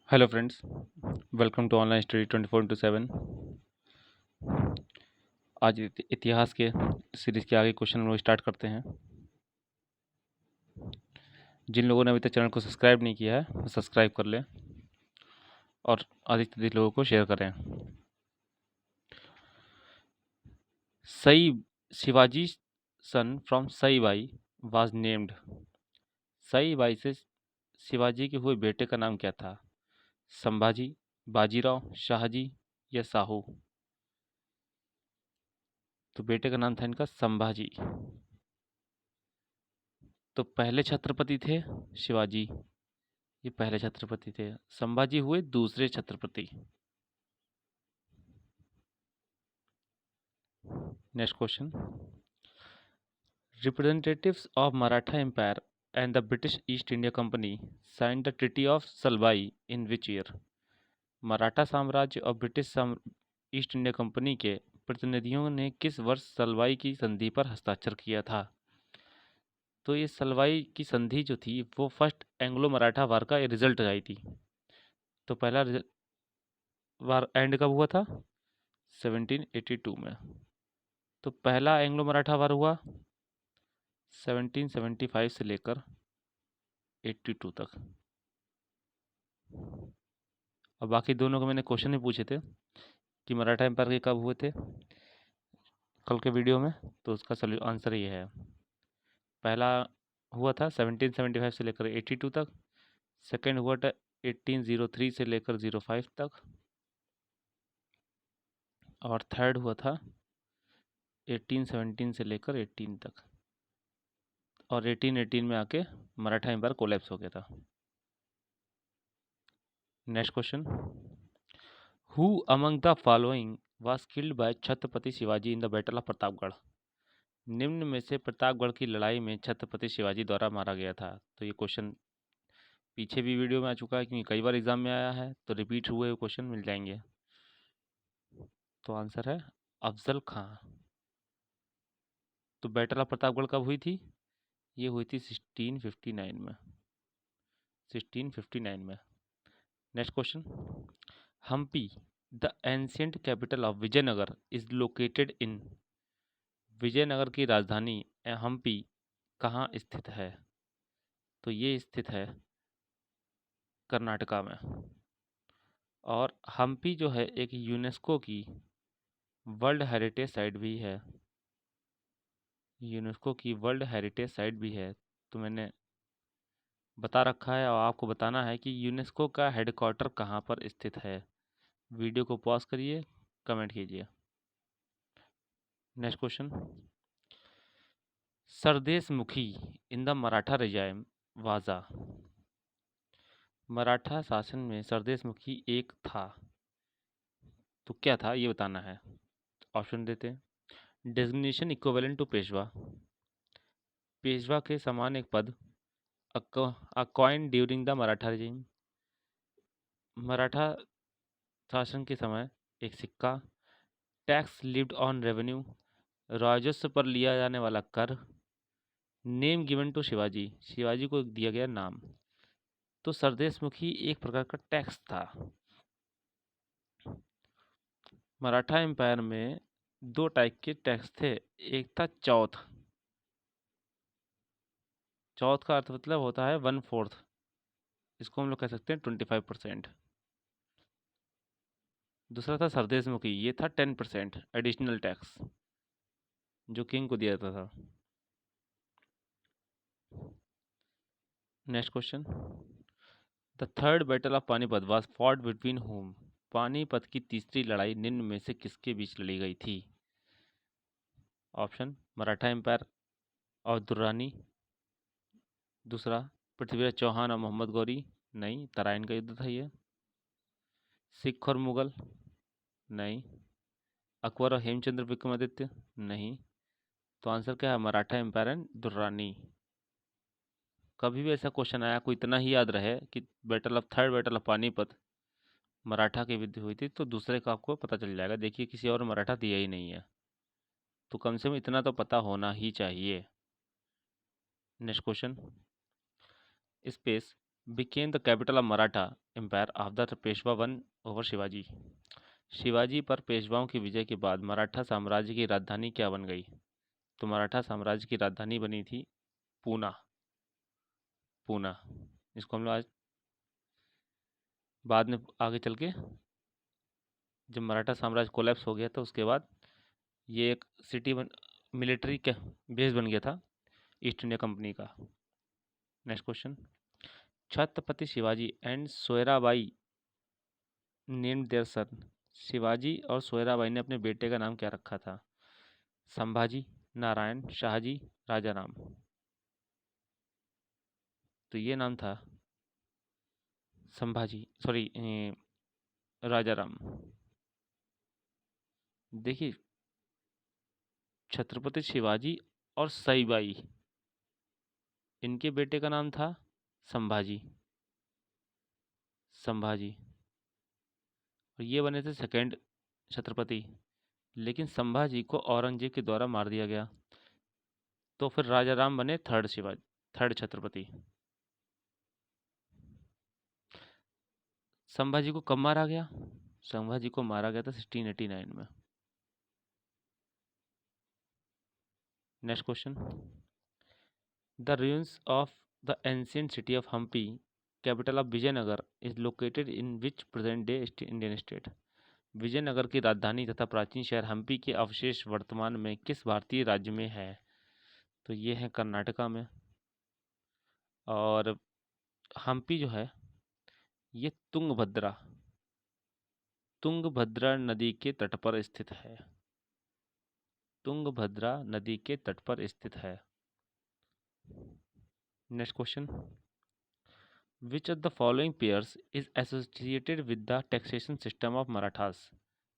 Hello friends, welcome to online study 24/7। आज इतिहास के सीरीज़ के आगे क्वेश्चन हम लोग स्टार्ट करते हैं। जिन लोगों ने अभी तक चैनल को सब्सक्राइब नहीं किया है वो सब्सक्राइब कर लें और अधिक से अधिक लोगों को शेयर करें। सई Shivaji son from Saibai was named. Saibai से शिवाजी के हुए बेटे का नाम क्या था? संभाजी, बाजीराव, शाहजी या साहू? तो बेटे का नाम था इनका संभाजी। तो पहले छत्रपति थे शिवाजी, ये पहले छत्रपति थे। संभाजी हुए दूसरे Chhatrapati. Next question, representatives of Maratha empire and the British East India Company signed the treaty of Salbai in which year? Maratha साम्राज्य और ब्रिटिश ईस्ट इंडिया कंपनी के प्रतिनिधियों ने किस वर्ष सलबाई की संधि पर हस्ताक्षर किया था? तो ये सलबाई की संधि जो थी वो फर्स्ट एंग्लो मराठा वार का रिजल्ट आई थी। तो पहला वार एंड कब हुआ था? 1782 में। तो पहला एंग्लो मराठा वार हुआ 1775 से लेकर 82 तक। और बाकी दोनों को मैंने क्वेश्चन ही पूछे थे कि मराठा एम्पायर के कब हुए थे कल के वीडियो में, तो उसका आंसर ये है। पहला हुआ था 1775 से लेकर 82 तक, सेकंड हुआ था 1803 से लेकर 05 तक, और थर्ड हुआ था 1817 से लेकर 18 तक, और 1818 में आके मराठा एम्पायर कोलैप्स हो गया था। Next question, who among the following was killed by Chhatrapati Shivaji in the battle of Pratapgarh? निम्न में से प्रतापगढ़ की लड़ाई में छत्रपति शिवाजी द्वारा मारा गया था। तो ये क्वेश्चन पीछे भी वीडियो में आ चुका है क्योंकि कई बार एग्जाम में आया है, तो रिपीट हुए क्वेश्चन मिल जाएंगे। तो आंसर है अफजल खां। तो बैटल ऑफ प्रतापगढ़ कब हुई थी? ये हुई थी 1659 में। 1659 में। Next question, Hampi the ancient capital of Vijayanagar is located in? Vijayanagar की राजधानी हम्पी कहाँ स्थित है? तो ये स्थित है कर्नाटका में। और हम्पी जो है एक यूनेस्को की वर्ल्ड हेरिटेज साइट भी है। यूनेस्को की वर्ल्ड हेरिटेज साइट भी है। तो मैंने बता रखा है और आपको बताना है कि यूनेस्को का हेडक्वार्टर कहाँ पर स्थित है। वीडियो को पॉज करिए, कमेंट कीजिए। नेक्स्ट क्वेश्चन, सरदेश मुखी इन द मराठा रिजाइम वाजा? मराठा शासन में सरदेश मुखी एक था, तो क्या था ये बताना है। ऑप्शन देते हैं। Designation equivalent to Peshwa, Peshwa के समान एक पद, a coin during the Maratha regime, Maratha शासन के समय एक सिक्का, टैक्स लिव्ड ऑन रेवेन्यू, राजस्व पर लिया जाने वाला कर, name given to Shivaji, Shivaji को दिया गया नाम। तो सरदेश मुखी एक प्रकार का टैक्स था। मराठा एम्पायर में दो टाइप के टैक्स थे। एक था चौथ, चौथ का अर्थ मतलब होता है 1/4, इसको हम लोग कह सकते हैं 25%। दूसरा था सरदेश मुखी, ये था 10% एडिशनल टैक्स जो किंग को दिया जाता था। Next question, the third battle of Panipat was fought between home? Panipat की तीसरी लड़ाई निम्न में से किसके बीच लड़ी गई थी? ऑप्शन, मराठा एम्पायर और दुर्रानी, दूसरा पृथ्वीराज चौहान और मोहम्मद गौरी, नहीं तराइन का युद्ध था ये। सिख और मुगल, नहीं। अकबर और हेमचंद्र विक्रमादित्य, नहीं। तो आंसर क्या है? Maratha empire and Durrani. कभी भी ऐसा क्वेश्चन आया, आपको इतना ही याद रहे कि third battle of Panipat Maratha की विद्य हुई थी, तो दूसरे का आपको पता चल जाएगा। देखिए किसी और मराठा दिया ही नहीं है, तो कम से कम इतना तो पता होना ही चाहिए। Next question, space became the capital of Maratha Empire after the Peshwa won over Shivaji. Shivaji पर पेशवाओं की विजय के बाद मराठा साम्राज्य की राजधानी क्या बन गई? तो मराठा साम्राज्य की राजधानी बनी थी पूना। पूना, इसको हम लोग आज बाद में आगे चल के, जब मराठा साम्राज्य कोलैप्स हो गया था उसके बाद ये एक सिटी बन, मिलिट्री के बेस बन गया था ईस्ट इंडिया कंपनी का। Next question, Chhatrapati Shivaji and Soyrabai named their son. Shivaji और सोयराबाई ने अपने बेटे का नाम क्या रखा था? संभाजी, नारायण, शाहजी, राजाराम। तो ये नाम था संभाजी, सॉरी, राजाराम। देखिए, छत्रपति शिवाजी और सईबाई, इनके बेटे का नाम था संभाजी। संभाजी, और ये बने थे सेकंड छत्रपति, लेकिन संभाजी को औरंगजेब के द्वारा मार दिया गया, तो फिर राजाराम बने थर्ड शिवाजी, थर्ड छत्रपति। संभाजी को कब मारा गया? संभाजी को मारा गया था 1689 में। Next question, the ruins of the ancient city of Hampi, capital of Vijayanagar, is located in which present day Indian state? Vijayanagar की राजधानी तथा प्राचीन शहर हम्पी के अवशेष वर्तमान में किस भारतीय राज्य में है? तो ये है कर्नाटका में। और हम्पी जो है ये तुंगभद्रा नदी के तट पर स्थित है। तुंगभद्रा नदी के तट पर स्थित है। Next question, which of the following pairs is associated with the taxation system of Marathas?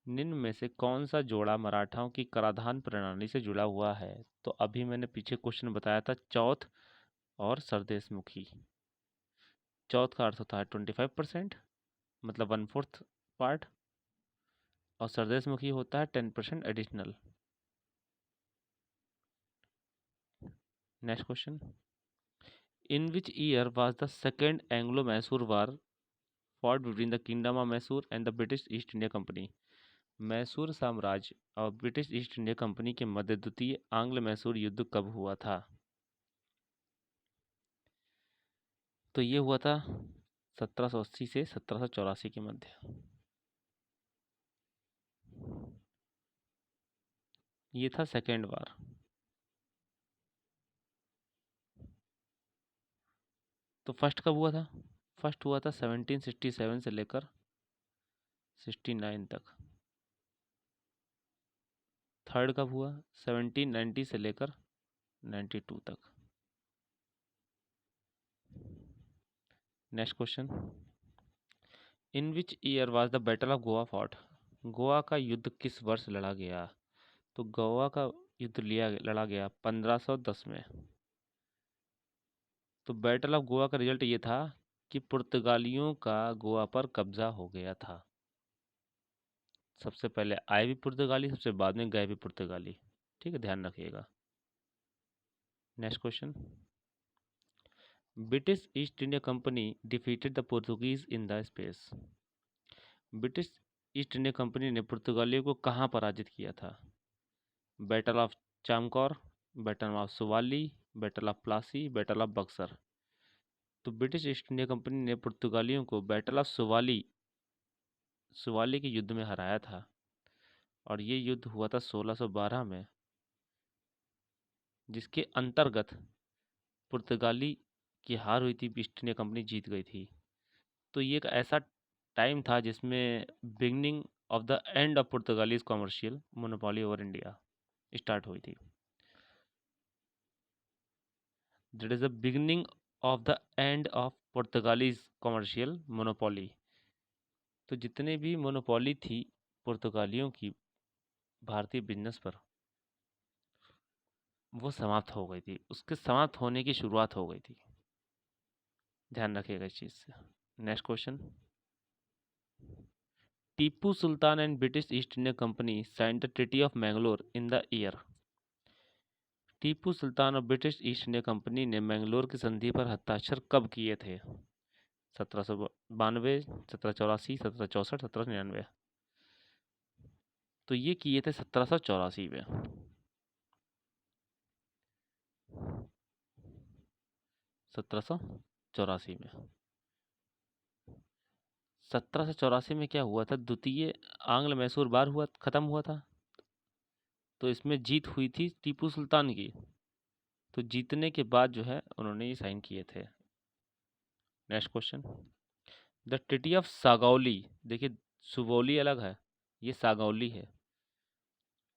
निम्न में से कौन सा जोड़ा मराठाओं की कराधान प्रणाली से जुड़ा हुआ है? तो अभी मैंने पीछे क्वेश्चन बताया था चौथ और सरदेशमुखी। चौथ का अर्थ होता है 25%, मतलब 1/4 पार्ट, और सरदेशमुखी होता है 10% additional. Next question, in which year was the second Anglo Mysore war fought between the Kingdom of Mysore and the British East India Company? Mysore साम्राज्य और ब्रिटिश ईस्ट इंडिया कंपनी के मध्य द्वितीय आंग्ल मैसूर युद्ध कब हुआ था? तो ये हुआ था 1780 से 1784 के मध्य। ये था सेकेंड वार। तो फर्स्ट कब हुआ था? फर्स्ट हुआ था 1767 से लेकर 69 तक। थर्ड कब हुआ? 1790 से लेकर 92 तक। Next question, in which year was the battle of Goa fought? Goa का युद्ध किस वर्ष लड़ा गया? तो गोवा का युद्ध लड़ा गया 1510 में। तो बैटल ऑफ गोवा का रिजल्ट ये था कि पुर्तगालियों का गोवा पर कब्जा हो गया था। सबसे पहले आए भी पुर्तगाली, सबसे बाद में गए भी पुर्तगाली। ठीक है, ध्यान रखिएगा। Next question, British East India Company defeated the Portuguese in the space? British East India Company ने पुर्तगालियों को कहाँ पराजित किया था? Battle of Chamkaur, battle of Suvali, battle of Plassey, battle of Buxar. तो ब्रिटिश ईस्ट इंडिया कंपनी ने पुर्तगालियों को बैटल ऑफ सुवाली के युद्ध में हराया था, और ये युद्ध हुआ था 1612 में, जिसके अंतर्गत पुर्तगाली की हार हुई थी, ईस्ट इंडिया कंपनी जीत गई थी। तो ये एक ऐसा टाइम था जिसमें beginning of the end of Portuguese commercial monopoly over India start हुई थी। That is the beginning of the end of Portuguese commercial monopoly. तो जितने भी मोनोपोली थी पुर्तगालियों की भारतीय बिजनेस पर, वो समाप्त हो गई थी, उसके समाप्त होने की शुरुआत हो गई थी। ध्यान रखिएगा इस चीज़ से। Next question, Tipu Sultan and British East India Company signed the treaty of Mangalore in the year? Tipu Sultan और ब्रिटिश ईस्ट इंडिया कंपनी ने मैंगलोर की संधि पर हस्ताक्षर कब किए थे? 1792, 1784, 1764, 1799। तो ये किए थे 1784 में। 1784 में। 1784 में क्या हुआ था, द्वितीय आंग्ल मैसूर वार हुआ, खत्म हुआ था। तो इसमें जीत हुई थी टीपू सुल्तान की। तो जीतने के बाद जो है उन्होंने ये साइन किए थे। Next question, the treaty of Sagauli, देखिए सुगौली अलग है, ये सागौली है।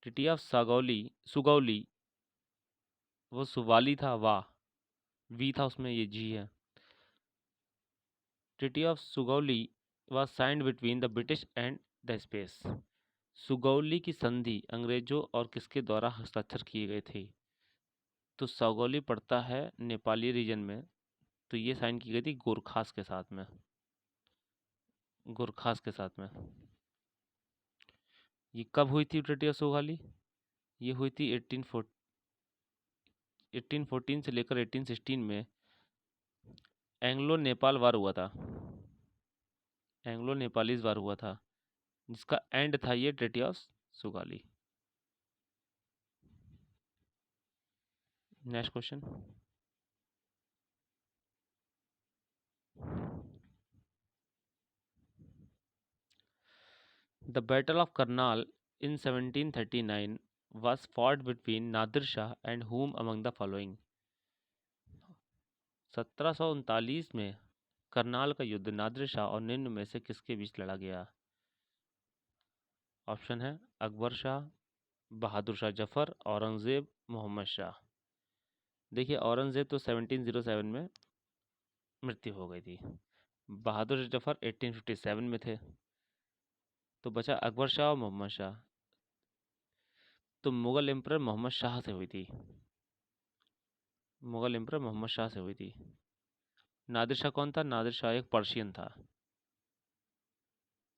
ट्रिटी ऑफ सागौली, सुगौली, वो सुवाली था, वाह वी था उसमें, ये जी है। Treaty of Sugauli was signed between the British and the space। Sugauli की संधि अंग्रेजों और किसके द्वारा हस्ताक्षर की गई थी? तो सुगौली पड़ता है नेपाली रीजन में। तो ये साइन की गई थी गोरखास के साथ में, गोरखास के साथ में। ये कब हुई थी ट्रिटी ऑफ सुगौली? ये हुई थी 1814 से लेकर 1816 में। एंग्लो नेपाल वार हुआ था, एंग्लो नेपालीज वार हुआ था, जिसका एंड था ये treaty of Sugauli. Next question, the battle of Karnal in 1739 was fought between Nadir Shah and whom among the following? 1739 में करनाल का युद्ध नादिर शाह और निम्न में से किसके बीच लड़ा गया? ऑप्शन है अकबर शाह, बहादुर शाह जफर, औरंगजेब, मोहम्मद शाह। देखिए औरंगजेब तो 1707 में मृत्यु हो गई थी, बहादुर शाह जफर 1857 में थे। तो बचा अकबर शाह और मोहम्मद शाह। तो मुगल एम्परर मोहम्मद शाह से हुई थी, मुगल एम्परर मोहम्मद शाह से हुई थी। नादिर शाह कौन था? नादिर शाह एक पर्शियन था,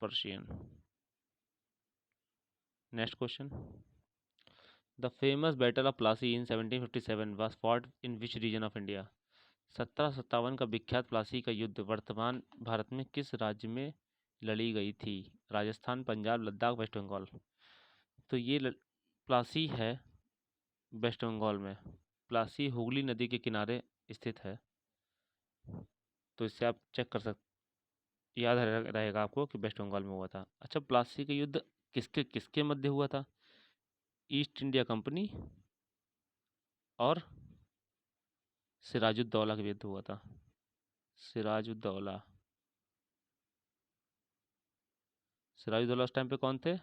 Persian. Next question, the famous battle of Plassey in 1757 was fought in which region of India? 1757 का विख्यात प्लासी का युद्ध वर्तमान भारत में किस राज्य में लड़ी गई थी? राजस्थान, पंजाब, लद्दाख, वेस्ट बंगाल। तो ये प्लासी है वेस्ट बंगाल में। प्लासी हुगली नदी के किनारे स्थित है। तो इससे आप चेक कर सकते, याद रहेगा आपको कि वेस्ट बंगाल में हुआ था। अच्छा, प्लासी का युद्ध किसके किसके मध्य हुआ था? ईस्ट इंडिया कंपनी और सिराजुद्दौला के युद्ध हुआ था। सिराजुद्दौला, सिराजुद्दौला उस टाइम पे कौन थे?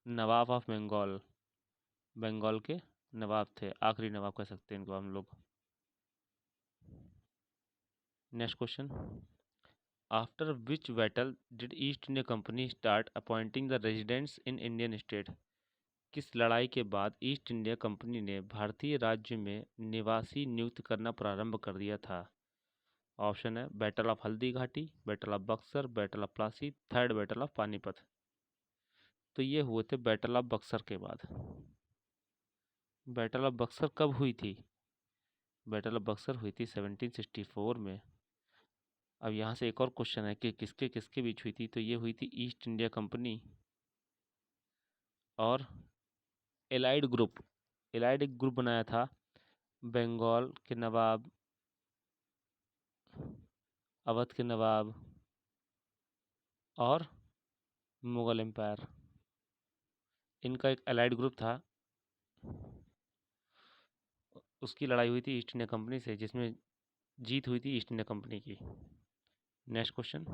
नवाब ऑफ बंगाल, बंगाल के नवाब थे, आखिरी नवाब कह सकते हैं इनको हम लोग। Next question, after which battle did east India company start appointing the residents in Indian state? किस लड़ाई के बाद ईस्ट इंडिया कंपनी ने भारतीय राज्य में निवासी नियुक्त करना प्रारंभ कर दिया था? ऑप्शन है battle of Haldi Ghati, battle of Buxar, battle of Plassey, third battle of Panipat. तो ये हुए थे बैटल ऑफ बक्सर के बाद। बैटल ऑफ बक्सर कब हुई थी? बैटल ऑफ बक्सर हुई थी 1764 में। अब यहाँ से एक और क्वेश्चन है कि किसके किसके बीच हुई थी? तो ये हुई थी ईस्ट इंडिया कंपनी और एलाइड ग्रुप। एलाइड एक ग्रुप बनाया था बंगाल के नवाब, अवध के नवाब और मुगल एम्पायर, इनका एक एलाइड ग्रुप था। उसकी लड़ाई हुई थी ईस्ट इंडिया कंपनी से, जिसमें जीत हुई थी ईस्ट इंडिया कंपनी की। Next question,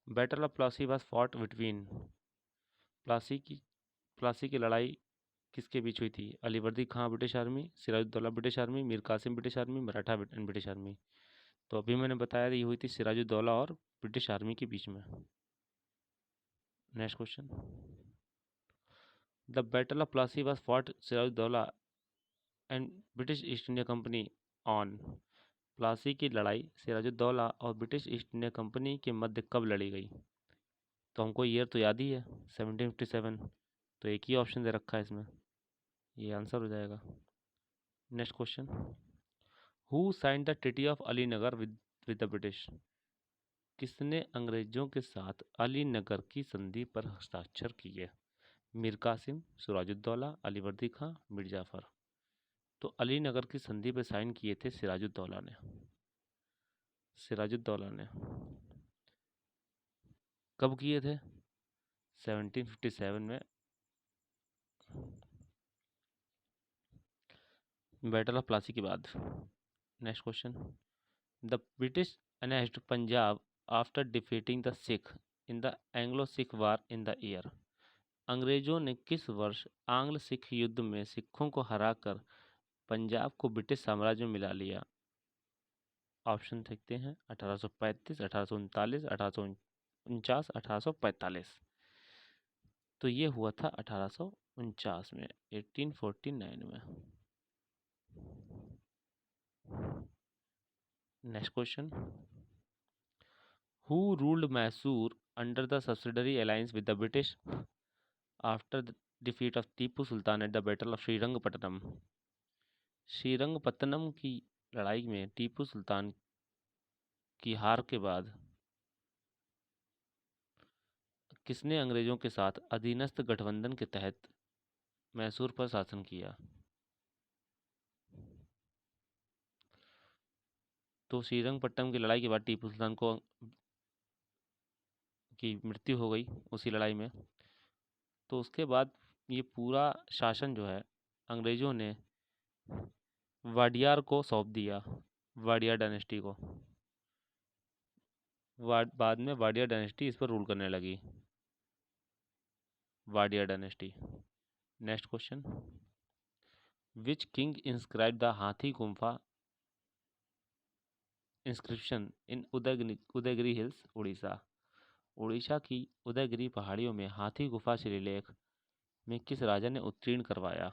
battle of Plassey was fought between? Plassey की लड़ाई किसके बीच हुई थी? Alivardi Khan British army, Sirajuddaulah British army, Mir Qasim British army, Maratha and British army. तो अभी मैंने बताया ये हुई थी सिराजुद्दौला और ब्रिटिश आर्मी के बीच में। Next question, the battle of Plassey was fought Sirajuddaula and British East India Company on? Plassey की लड़ाई सिराजुद्दौला और ब्रिटिश ईस्ट इंडिया कंपनी के मध्य कब लड़ी गई? तो हमको ईयर तो याद ही है 1757, तो एक ही ऑप्शन दे रखा है इसमें, ये आंसर हो जाएगा। Next question, who signed the treaty of Alinagar with the British? किसने अंग्रेजों के साथ अलीनगर की संधि पर हस्ताक्षर किए? मीर कासिम, सिराजुद्दौला, अलीवर्दी खां, मीर जाफर। तो अलीनगर की संधि पर साइन किए थे सिराजुद्दौला ने। सिराजुद्दौला ने कब किए थे? 1757 में, बैटल ऑफ प्लासी के बाद। Next question, the British annexed Punjab after defeating the Sikh in the Anglo Sikh war in the year. अंग्रेजों ने किस वर्ष आंग्ल सिख युद्ध में सिखों को हराकर पंजाब को ब्रिटिश साम्राज्य में मिला लिया? ऑप्शन देखते हैं, 1835, 1839, 1849, 1845। तो ये हुआ था 1849 में, 1849 में। Next question, who ruled Mysore under the subsidiary alliance with the British after the defeat of Tipu Sultan at the battle of Srirangapatnam. Srirangapatnam की लड़ाई में टीपू सुल्तान की हार के बाद किसने अंग्रेजों के साथ अधीनस्थ गठबंधन के तहत मैसूर पर शासन किया? तो श्रीरंगपट्टनम की लड़ाई के बाद टीपू सुल्तान को की मृत्यु हो गई उसी लड़ाई में। तो उसके बाद ये पूरा शासन जो है अंग्रेजों ने वाडियार को सौंप दिया, वाडियार डायनेस्टी को। बाद में वाडियार डायनेस्टी इस पर रूल करने लगी, Wadiyar dynasty. Next question, which king inscribe the Hathi Gumpha inscription in Udayagiri hills, Orissa. Orissa की उदयगिरी पहाड़ियों में हाथी गुफा शिलालेख में किस राजा ने उत्कीर्ण करवाया?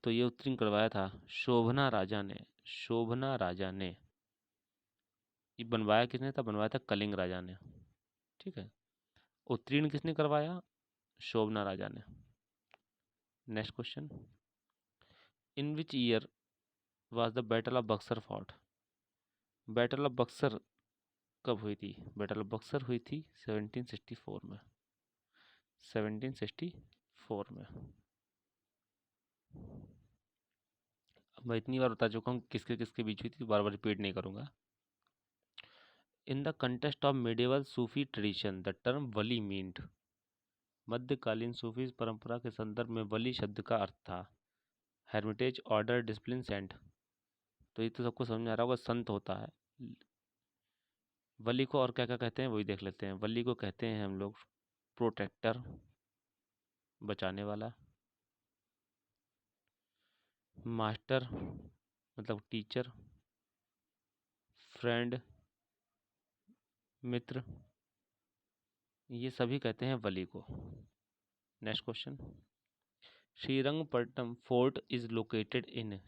तो ये उत्कीर्ण करवाया था शोभना राजा ने। शोभना राजा ने। ये बनवाया किसने था? बनवाया था कलिंग राजा ने। ठीक है, उत्कीर्ण किसने करवाया? शोभना राजा ने। Next question, in which year was the battle of Buxar fought? Battle of Buxar कब हुई थी? बैटल ऑफ बक्सर हुई थी 1764 में। 1764 में। अब मैं इतनी बार बता चुका हूँ किसके किसके बीच हुई थी, बार बार रिपीट नहीं करूँगा। In the contest of medieval Sufi tradition the term Wali meant. मध्यकालीन सूफी परंपरा के संदर्भ में वली शब्द का अर्थ था हेर्मिटेज, ऑर्डर, डिसिप्लिन, सेंट। तो ये तो सबको समझ आ रहा होगा, संत होता है। वली को और क्या क्या कहते हैं वही देख लेते हैं। वली को कहते हैं हम लोग प्रोटेक्टर, बचाने वाला। मास्टर मतलब टीचर। फ्रेंड, मित्र, ये सभी कहते हैं वली को। Next question, Srirangapatna fort is located in.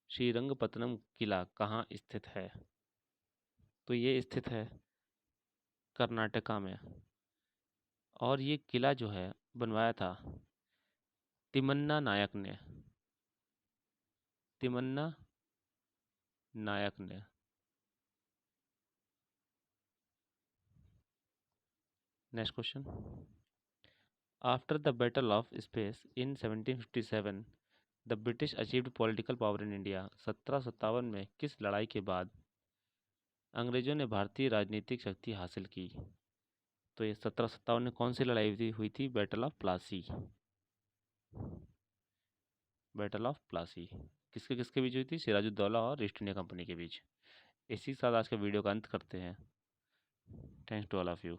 Srirangapatna किला कहाँ स्थित है? तो ये स्थित है कर्नाटका में। और ये किला जो है बनवाया था तिम्मन्ना नायक ने। तिम्मन्ना नायक ने। Next question, after the battle of space in 1757 the British achieved political power in India. 1757 में किस लड़ाई के बाद अंग्रेजों ने भारतीय राजनीतिक शक्ति हासिल की? तो ये 1757 में कौन सी लड़ाई हुई थी? Battle of Plassey. Battle of Plassey किसके किसके बीच हुई थी? सिराजुद्दौला और ईस्ट इंडिया कंपनी के बीच। इसी के साथ आज के वीडियो का अंत करते हैं। Thanks to all of you.